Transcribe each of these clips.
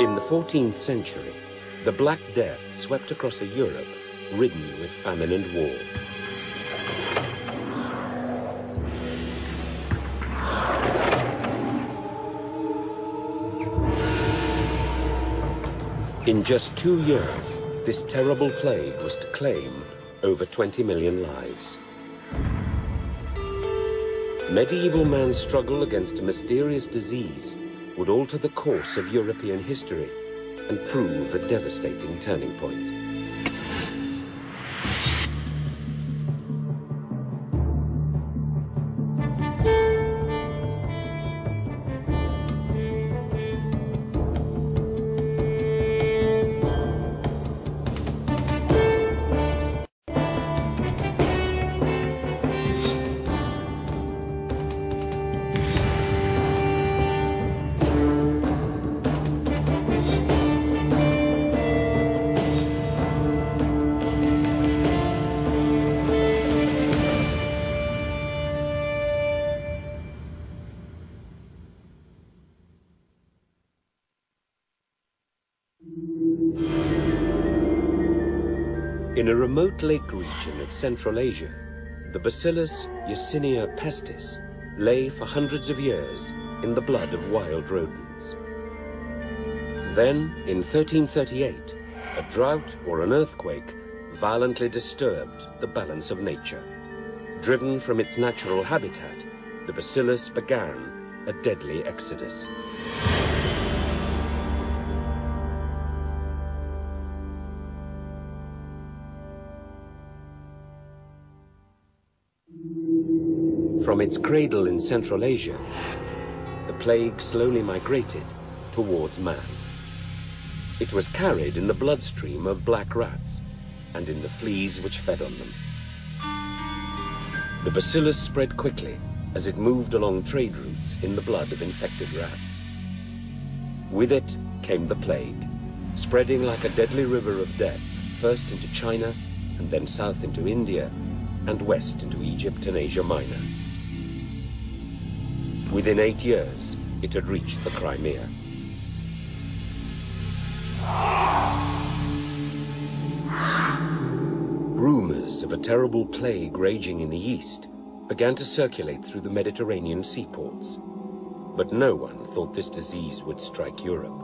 In the 14th century, the Black Death swept across a Europe ridden with famine and war. In just 2 years, this terrible plague was to claim over 20 million lives. Medieval man's struggle against a mysterious disease would alter the course of European history and prove a devastating turning point. In a remote lake region of Central Asia, the Bacillus Yersinia pestis lay for hundreds of years in the blood of wild rodents. Then, in 1338, a drought or an earthquake violently disturbed the balance of nature. Driven from its natural habitat, the bacillus began a deadly exodus. From its cradle in Central Asia, the plague slowly migrated towards man. It was carried in the bloodstream of black rats and in the fleas which fed on them. The bacillus spread quickly as it moved along trade routes in the blood of infected rats. With it came the plague, spreading like a deadly river of death, first into China and then south into India and west into Egypt and Asia Minor. Within 8 years, it had reached the Crimea. Rumors of a terrible plague raging in the east began to circulate through the Mediterranean seaports, but no one thought this disease would strike Europe.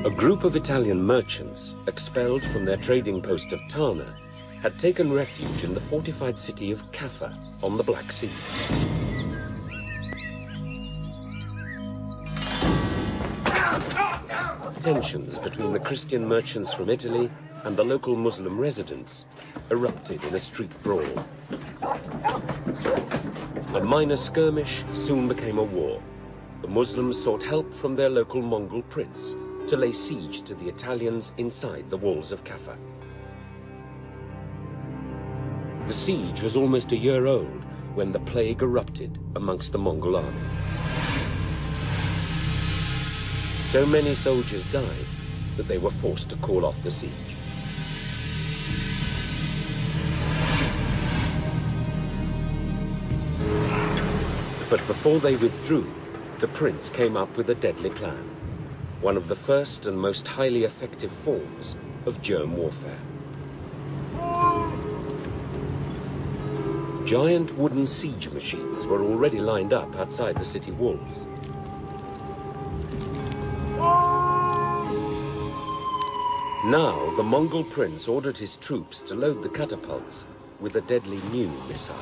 A group of Italian merchants, expelled from their trading post of Tana, had taken refuge in the fortified city of Caffa on the Black Sea. Tensions between the Christian merchants from Italy and the local Muslim residents erupted in a street brawl. A minor skirmish soon became a war. The Muslims sought help from their local Mongol prince to lay siege to the Italians inside the walls of Caffa. The siege was almost a year old when the plague erupted amongst the Mongol army. So many soldiers died that they were forced to call off the siege. But before they withdrew, the prince came up with a deadly plan, one of the first and most highly effective forms of germ warfare. Giant wooden siege machines were already lined up outside the city walls. Now, the Mongol prince ordered his troops to load the catapults with a deadly new missile.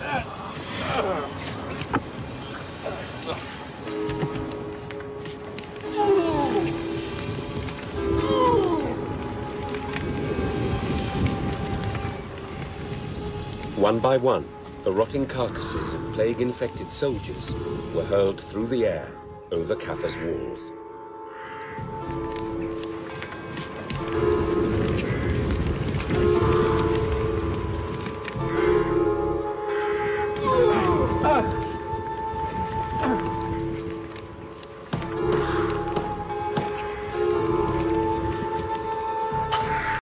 One by one, the rotting carcasses of plague-infected soldiers were hurled through the air over Caffa's walls.